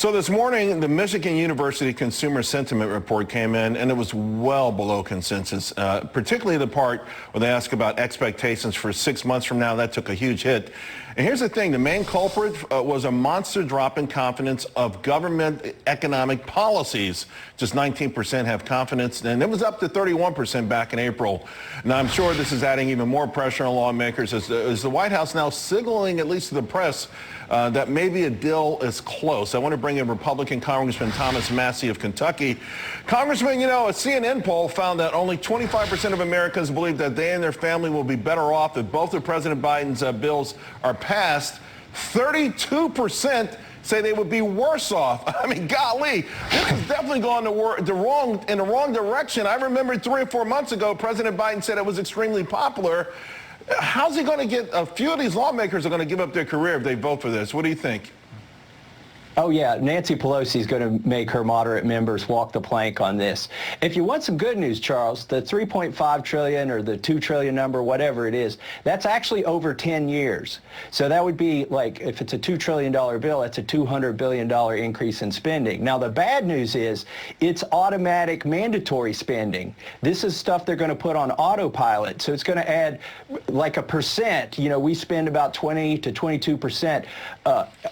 So this morning, the Michigan University Consumer Sentiment Report came in, and it was well below consensus, particularly the part where they ask about expectations for 6 months from now. That took a huge hit. And here's the thing. The main culprit was a monster drop in confidence of government economic policies. Just 19% have confidence, and it was up to 31% back in April. Now, I'm sure this is adding even more pressure on lawmakers as the White House now signaling, at least to the press, that maybe a deal is close. I want to bring in Republican Congressman Thomas Massie of Kentucky. Congressman, you know, a CNN poll found that only 25% of Americans believe that they and their family will be better off if both of President Biden's bills are passed. 32% say they would be worse off. I mean, golly, this is definitely going in the wrong direction. I remember 3 or 4 months ago, President Biden said it was extremely popular. How's he going to get a few of these lawmakers are going to give up their career if they vote for this? What do you think? Oh, yeah. Nancy Pelosi is going to make her moderate members walk the plank on this. If you want some good news, Charles, the $3.5 trillion or the $2 trillion number, whatever it is, that's actually over 10 years. So that would be like, if it's a $2 trillion bill, that's a $200 billion increase in spending. Now, the bad news is it's automatic mandatory spending. This is stuff they're going to put on autopilot. So it's going to add like a percent. You know, we spend about 20 to 22%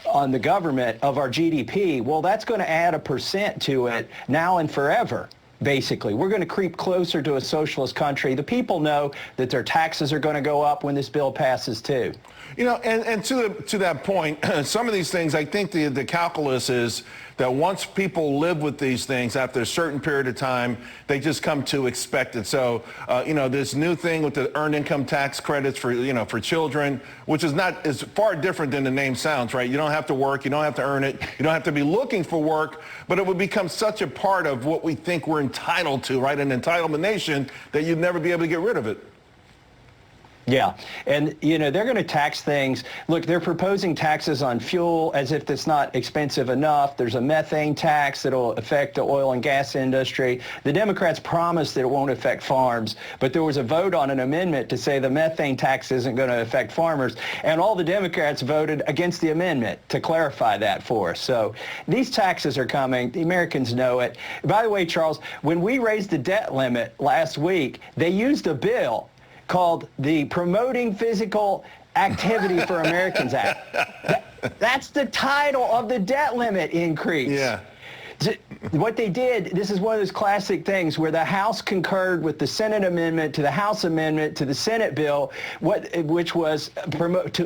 on the government of our GDP. Well, that's going to add a percent to it now and forever. Basically, we're going to creep closer to a socialist country. The people know that their taxes are going to go up when this bill passes, too. You know, and to that point, some of these things, I think the calculus is that once people live with these things after a certain period of time, they just come to expect it. So, you know, this new thing with the earned income tax credits for, you know, for children, which is far different than the name sounds, right? You don't have to work. You don't have to earn it. You don't have to be looking for work, but it would become such a part of what we think we're entitled to, right? An entitlement nation that you'd never be able to get rid of it. Yeah. And, you know, they're going to tax things. Look, they're proposing taxes on fuel as if it's not expensive enough. There's a methane tax that will affect the oil and gas industry. The Democrats promised that it won't affect farms, but there was a vote on an amendment to say the methane tax isn't going to affect farmers. And all the Democrats voted against the amendment to clarify that for us. So these taxes are coming. The Americans know it. By the way, Charles, when we raised the debt limit last week, they used a bill called the Promoting Physical Activity for Americans Act. That's the title of the debt limit increase. Yeah. What they did, this is one of those classic things where the House concurred with the Senate amendment to the House amendment to the Senate bill, which was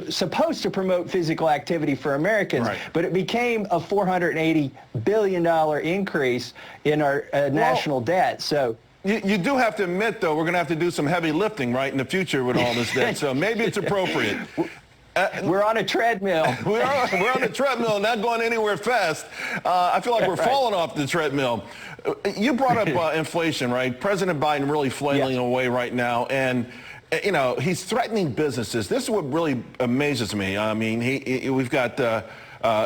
supposed to promote physical activity for Americans, right. But it became a $480 billion increase in our national debt. So. You do have to admit, though, we're going to have to do some heavy lifting, right, in the future with all this debt. So maybe it's appropriate. We're on a treadmill. We're on a treadmill, not going anywhere fast. I feel like we're falling off the treadmill. You brought up inflation, right? President Biden really flailing away right now. And, you know, he's threatening businesses. This is what really amazes me. I mean, we've got,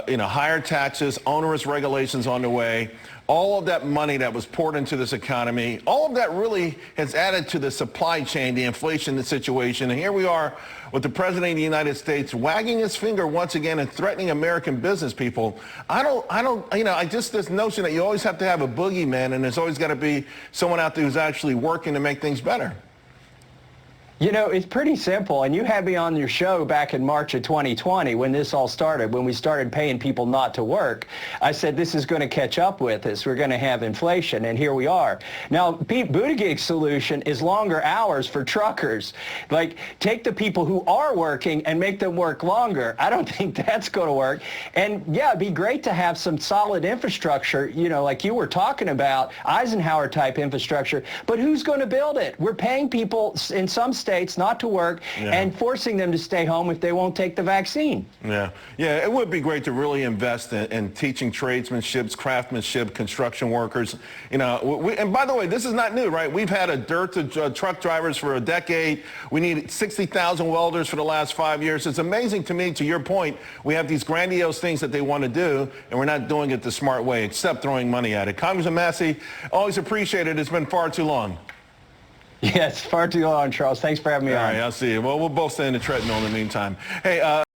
you know, higher taxes, onerous regulations on the way. All of that money that was poured into this economy, all of that really has added to the supply chain, the inflation situation. And here we are with the President of the United States wagging his finger once again and threatening American business people. I don't, you know, this notion that you always have to have a boogeyman and there's always got to be someone out there who's actually working to make things better. You know, it's pretty simple, and you had me on your show back in March of 2020 when this all started, when we started paying people not to work. I said this is going to catch up with us. We're going to have inflation, and here we are. Now, Pete Buttigieg's solution is longer hours for truckers. Like, take the people who are working and make them work longer. I don't think that's going to work. And, yeah, it'd be great to have some solid infrastructure, you know, like you were talking about, Eisenhower-type infrastructure, but who's going to build it? We're paying people in some states not to work and forcing them to stay home if they won't take the vaccine. Yeah, it would be great to really invest in teaching tradesmanship, craftsmanship, construction workers. You know, and by the way, this is not new, right? We've had a dearth of truck drivers for a decade. We need 60,000 welders for the last 5 years. It's amazing to me, to your point, we have these grandiose things that they want to do, and we're not doing it the smart way, except throwing money at it. Congressman Massie, always appreciate it. It's been far too long. Yes, far too long, Charles. Thanks for having me on. All right, I'll see you. Well, we'll both stay in the treadmill in the meantime. Hey,